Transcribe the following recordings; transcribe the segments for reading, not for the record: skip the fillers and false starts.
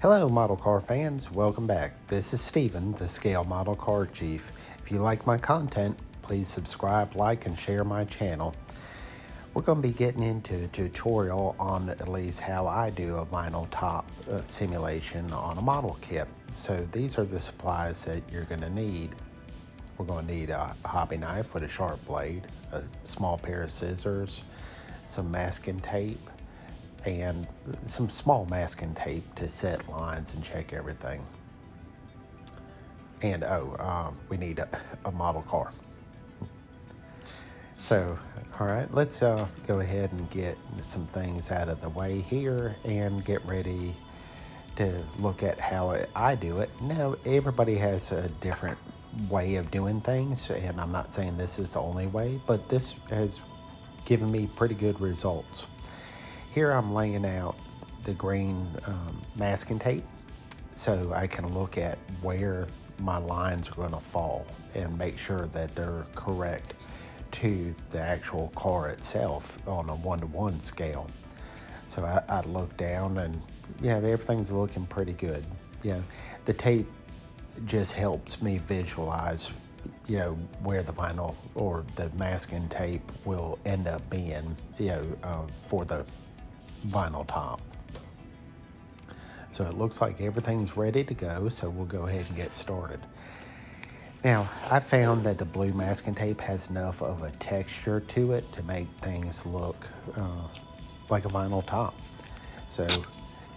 Hello, model car fans. Welcome back. This is Steven, the Scale Model Car Chief. If you like my content, please subscribe, like, and share my channel. We're going to be getting into a tutorial on at least how I do a vinyl top simulation on a model kit. So these are the supplies that you're going to need. We're going to need a hobby knife with a sharp blade, a small pair of scissors, some masking tape, and some small masking tape to set lines and check everything. And we need a model car. So, all right, let's go ahead and get some things out of the way here and get ready to look at how I do it. Now, everybody has a different way of doing things, and I'm not saying this is the only way, but this has given me pretty good results. Here I'm laying out the green masking tape so I can look at where my lines are going to fall and make sure that they're correct to the actual car itself on a 1-to-1 scale. So I look down and everything's looking pretty good. The tape just helps me visualize where the vinyl or the masking tape will end up being for the vinyl top. So it looks like everything's ready to go, so we'll go ahead and get started. Now, I found that the blue masking tape has enough of a texture to it to make things look like a vinyl top. So,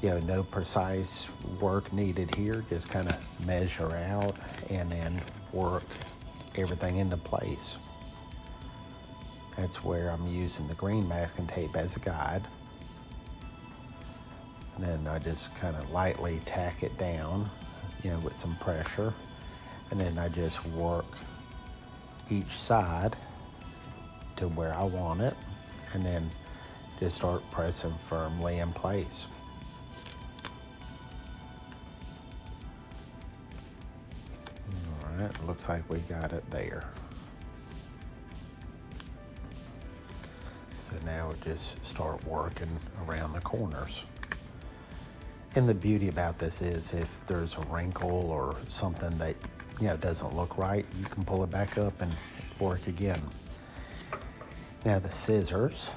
no precise work needed here, just kind of measure out and then work everything into place. That's where I'm using the green masking tape as a guide. And then I just kind of lightly tack it down, with some pressure. And then I just work each side to where I want it, and then just start pressing firmly in place. All right, looks like we got it there. So now we just start working around the corners. And the beauty about this is if there's a wrinkle or something that doesn't look right, you can pull it back up and work again. Now the scissors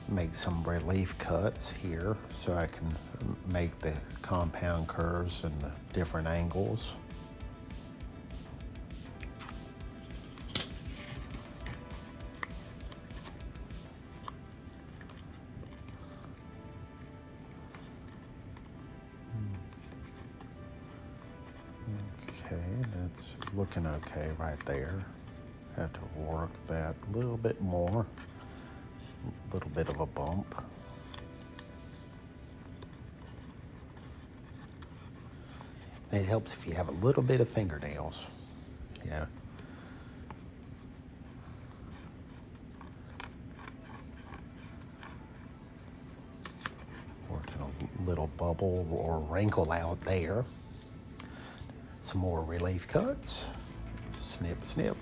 make some relief cuts here so I can make the compound curves and the different angles. Okay, that's looking okay right there. Have to work that a little bit more. A little bit of a bump. And it helps if you have a little bit of fingernails. Working a little bubble or wrinkle out there. Some more relief cuts. Snip, snip.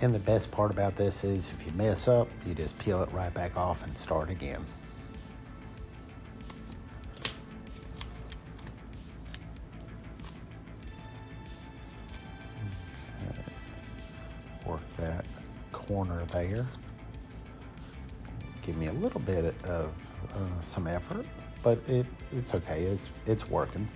And the best part about this is if you mess up, you just peel it right back off and start again. Okay. Work that corner there. Give me a little bit of some effort, but it's okay. It's working.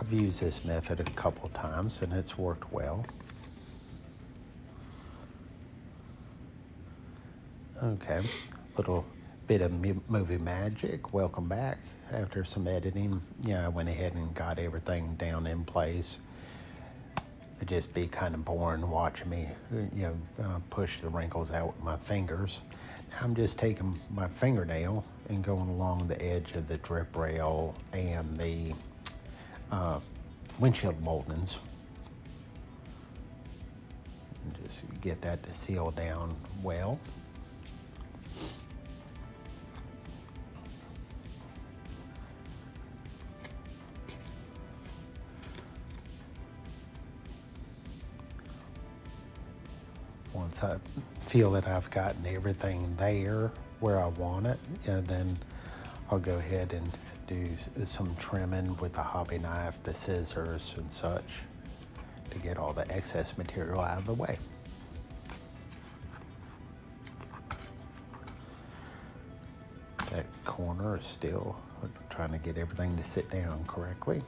I've used this method a couple times and it's worked well. Okay, little bit of movie magic. Welcome back. After some editing, I went ahead and got everything down in place. It'd just be kind of boring watching me, push the wrinkles out with my fingers. Now I'm just taking my fingernail and going along the edge of the drip rail and the windshield moldings. And just get that to seal down well. Once I feel that I've gotten everything there where I want it, then I'll go ahead and do some trimming with the hobby knife, the scissors and such to get all the excess material out of the way. That corner is still trying to get everything to sit down correctly.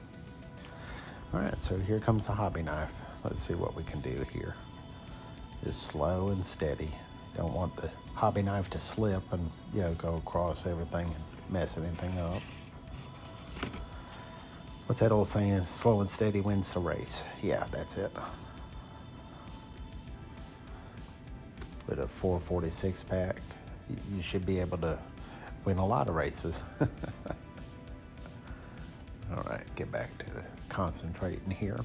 All right, so here comes the hobby knife. Let's see what we can do here. Just slow and steady. Don't want the hobby knife to slip and go across everything and mess anything up. What's that old saying? Slow and steady wins the race. Yeah, that's it. With a 446 pack, you should be able to win a lot of races. All right, get back to the concentrating here.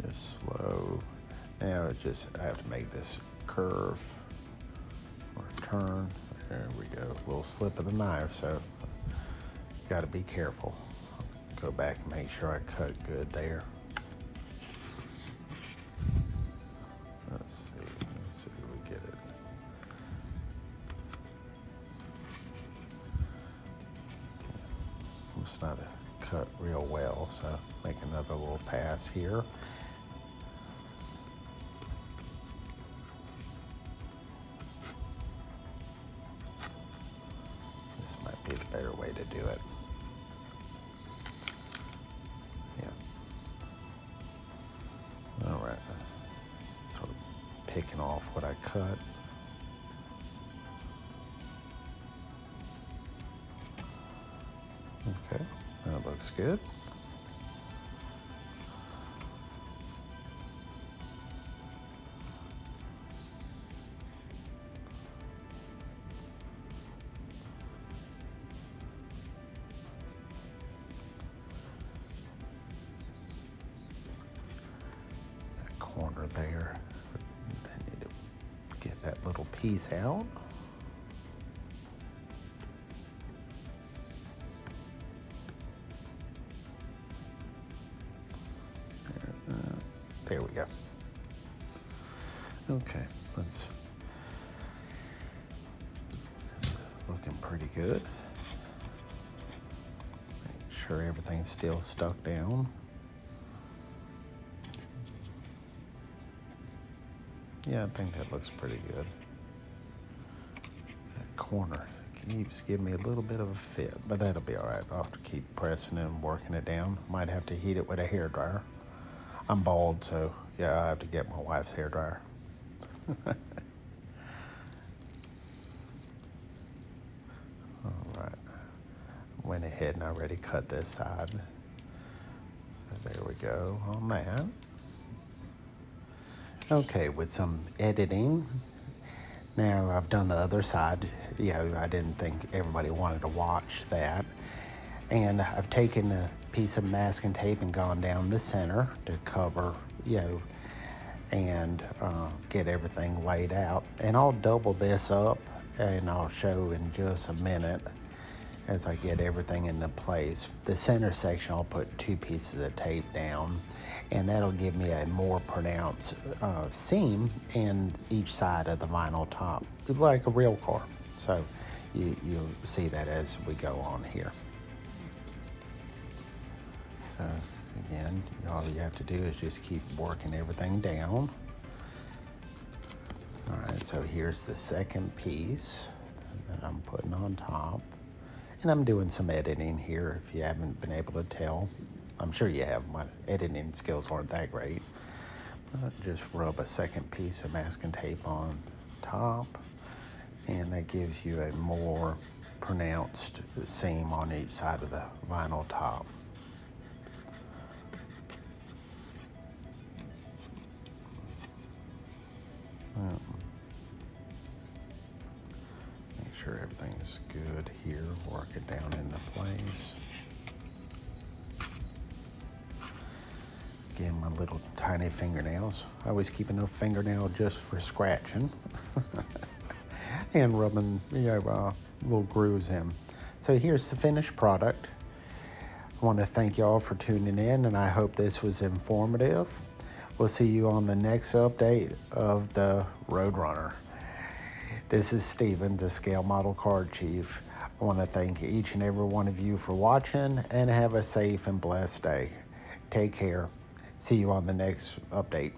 Just slow. Now I have to make this curve or turn. There we go. A little slip of the knife, so got to be careful. Go back and make sure I cut good there. Let's see if we get it. It's not cut real well, so make another little pass here. This might be the better way to do it. Yeah. All right. Sort of picking off what I cut. Okay, that looks good. That corner there, I need to get that little piece out. There we go. Okay, that's looking pretty good. Make sure everything's still stuck down. Yeah, I think that looks pretty good. That corner keeps giving me a little bit of a fit, but that'll be all right. I'll have to keep pressing it and working it down. Might have to heat it with a hairdryer. I'm bald, so yeah, I have to get my wife's hairdryer. All right, went ahead and I already cut this side. So there we go on that. Okay, with some editing. Now I've done the other side. I didn't think everybody wanted to watch that. And I've taken a piece of masking tape and gone down the center to cover, and get everything laid out. And I'll double this up and I'll show in just a minute as I get everything into place. The center section, I'll put 2 pieces of tape down, and that'll give me a more pronounced seam in each side of the vinyl top, like a real car. So you'll see that as we go on here. So again, all you have to do is just keep working everything down. All right, so here's the second piece that I'm putting on top. And I'm doing some editing here if you haven't been able to tell. I'm sure you have. My editing skills aren't that great. Just rub a second piece of masking tape on top, and that gives you a more pronounced seam on each side of the vinyl top. Make sure everything's good here. Work it down into place. Again, my little tiny fingernails. I always keep enough fingernail just for scratching and rubbing, little grooves in. So here's the finished product. I want to thank y'all for tuning in, and I hope this was informative. We'll see you on the next update of the Roadrunner. This is Steven, the Scale Model Card Chief. I want to thank each and every one of you for watching, and have a safe and blessed day. Take care. See you on the next update.